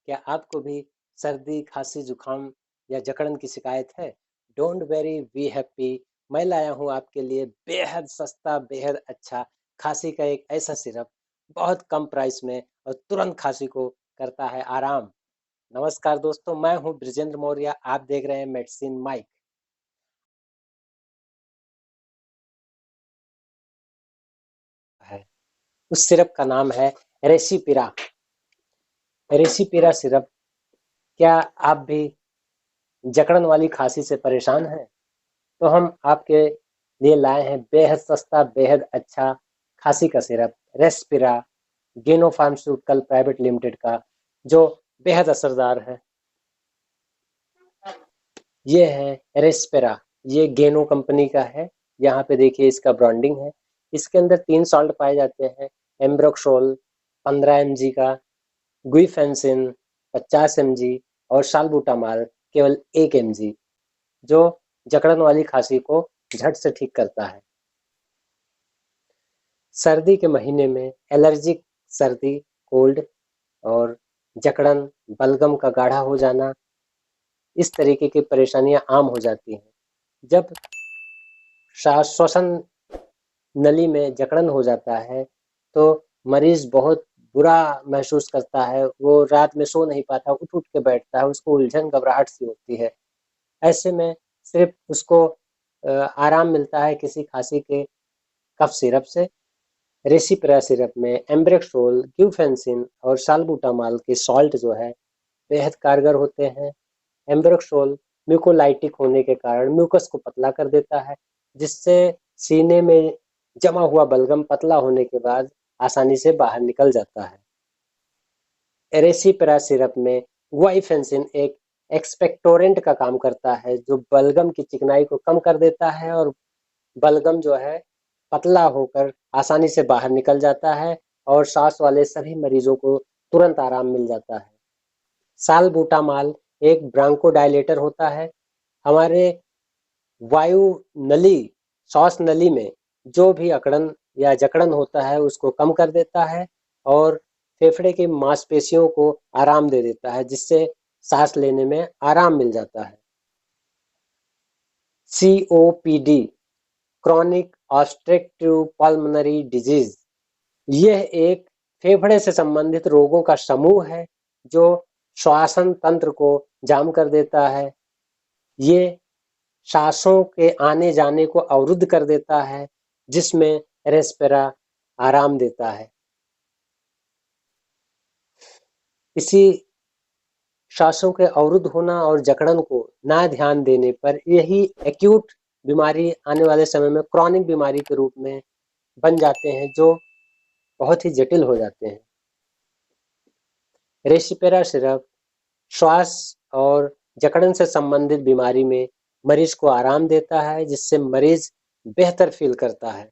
क्या आपको भी सर्दी, खांसी, जुकाम या जकड़न की शिकायत है? Don't very, be happy. मैं लाया हूँ आपके लिए बेहद सस्ता, बेहद अच्छा खांसी का एक ऐसा सिरप, बहुत कम प्राइस में और तुरंत खांसी को करता है आराम। नमस्कार दोस्तों, मैं हूँ ब्रिजेंद्र मौर्य। आप देख रहे हैं मेडिसिन माइक। है उस सिरप का नाम है रेसिपिरा। रेसिपिरा सिरप। क्या आप भी जकड़न वाली खांसी से परेशान हैं? तो हम आपके लिए लाए हैं बेहद सस्ता, बेहद अच्छा खांसी का सिरप रेस्पिरा, गेनो फार्मास्यूटिकल प्राइवेट लिमिटेड का, जो बेहद असरदार है। ये है रेस्पिरा। ये गेनो कंपनी का है। यहाँ पे देखिए इसका ब्रांडिंग है। इसके अंदर 3 सॉल्ट पाए जाते हैं। एम्ब्रोक्सोल 15 mg का, गुइफेंसिन 50 mg और साल्बुटामॉल केवल 1 mg, जो जकड़न वाली खांसी को झट से ठीक करता है। सर्दी के महीने में एलर्जिक सर्दी, कोल्ड और जकड़न, बलगम का गाढ़ा हो जाना, इस तरीके की परेशानियां आम हो जाती हैं। जब श्वसन नली में जकड़न हो जाता है तो मरीज बहुत बुरा महसूस करता है। वो रात में सो नहीं पाता, उठ उठ के बैठता है, उसको उलझन घबराहट सी होती है। ऐसे में सिर्फ उसको आराम मिलता है किसी खांसी के कफ सिरप से। रेसिप्रा सिरप में एम्ब्रेक्सोल, ग्यूफेंसिन और साल्बुटामॉल के सॉल्ट जो है बेहद कारगर होते हैं। एम्ब्रोक्सोल म्यूकोलाइटिक होने के कारण म्यूकस को पतला कर देता है, जिससे सीने में जमा हुआ बलगम पतला होने के बाद आसानी से बाहर निकल जाता है। एरेसिप्रा सिरप में गुआइफेंसिन एक एक्सपेक्टोरेंट का काम करता है, जो बलगम की चिकनाई को कम कर देता है और बलगम जो है पतला होकर आसानी से बाहर निकल जाता है और सांस वाले सभी मरीजों को तुरंत आराम मिल जाता है। सालबुटामॉल एक ब्रांकोडायलेटर होता है। हमारे वायु नली, श्वास नली में जो भी अकड़न या जकड़न होता है उसको कम कर देता है और फेफड़े की मांसपेशियों को आराम दे देता है, जिससे सांस लेने में आराम मिल जाता है। COPD, chronic obstructive pulmonary disease, यह एक फेफड़े से संबंधित रोगों का समूह है जो श्वसन तंत्र को जाम कर देता है। ये सांसों के आने जाने को अवरुद्ध कर देता है, जिसमें रेस्पिरा आराम देता है। इसी सांसों के अवरुद्ध होना और जकड़न को ना ध्यान देने पर यही एक्यूट बीमारी आने वाले समय में क्रॉनिक बीमारी के रूप में बन जाते हैं, जो बहुत ही जटिल हो जाते हैं। रेसिपेरा सिरप श्वास और जकड़न से संबंधित बीमारी में मरीज को आराम देता है, जिससे मरीज बेहतर फील करता है।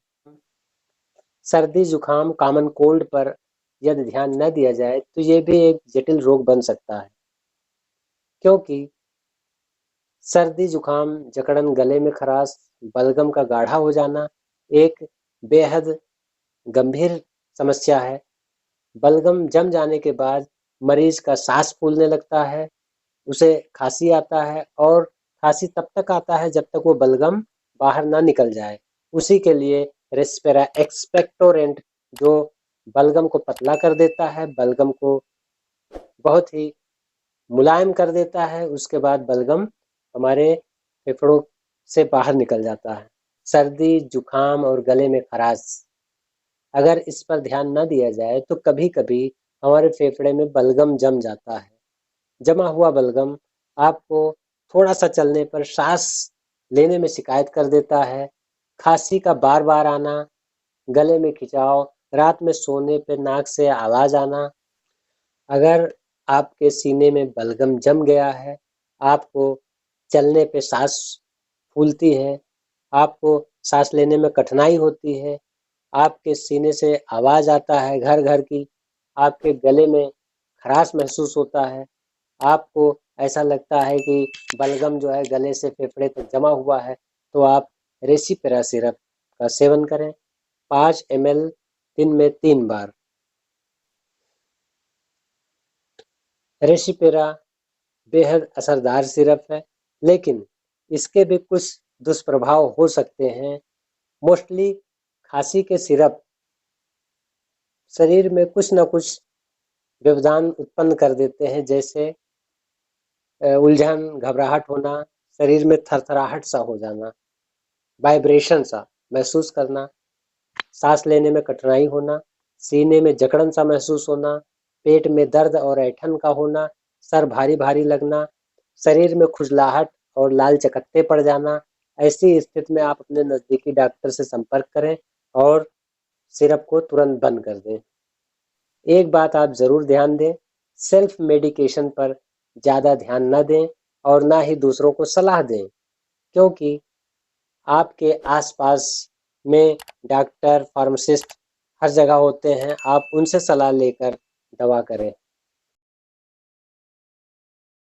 सर्दी, जुकाम, कॉमन कोल्ड पर यदि ध्यान न दिया जाए तो ये भी एक जटिल रोग बन सकता है, क्योंकि सर्दी, जुकाम, जकड़न, गले में खराश, बलगम का गाढ़ा हो जाना एक बेहद गंभीर समस्या है। बलगम जम जाने के बाद मरीज का सांस फूलने लगता है, उसे खांसी आता है और खांसी तब तक आता है जब तक वो बलगम बाहर ना निकल जाए। उसी के लिए रेस्पिरा एक्सपेक्टोरेंट, जो बलगम को पतला कर देता है, बलगम को बहुत ही मुलायम कर देता है, उसके बाद बलगम हमारे फेफड़ों से बाहर निकल जाता है। सर्दी, जुकाम और गले में खराश, अगर इस पर ध्यान न दिया जाए तो कभी-कभी हमारे फेफड़े में बलगम जम जाता है। जमा हुआ बलगम आपको थोड़ा-सा चलने पर सांस लेने में शिकायत कर देता है। खांसी का बार-बार आना, गले में खिंचाव, रात में सोने पे नाक से आवाज आना। अगर आपके सीने में बलगम जम गया है, आपको चलने पे सांस फूलती है, आपको सांस लेने में कठिनाई होती है, आपके सीने से आवाज आता है घर घर की, आपके गले में खराश महसूस होता है, आपको ऐसा लगता है कि बलगम जो है गले से फेफड़े तक जमा हुआ है, तो आप रेसिपेरा सिरप का सेवन करें। 5 ml दिन में 3 बार। रेशिपेरा बेहद असरदार सिरप है, लेकिन इसके भी कुछ दुष्प्रभाव हो सकते हैं। मोस्टली खांसी के सिरप शरीर में कुछ न कुछ व्यवधान उत्पन्न कर देते हैं, जैसे उलझन, घबराहट होना, शरीर में थरथराहट सा हो जाना, वाइब्रेशन सा महसूस करना, सांस लेने में कठिनाई होना, सीने में जकड़न सा महसूस होना, पेट में दर्द और ऐंठन का होना, सर भारी भारी लगना, शरीर में खुजलाहट और लाल चकत्ते पड़ जाना। ऐसी स्थिति में आप अपने नज़दीकी डॉक्टर से संपर्क करें और सिरप को तुरंत बंद कर दें। एक बात आप ज़रूर ध्यान दें, सेल्फ मेडिकेशन पर ज़्यादा ध्यान न दें और ना ही दूसरों को सलाह दें, क्योंकि आपके आसपास में डॉक्टर, फार्मासिस्ट हर जगह होते हैं। आप उनसे सलाह लेकर दवा करें।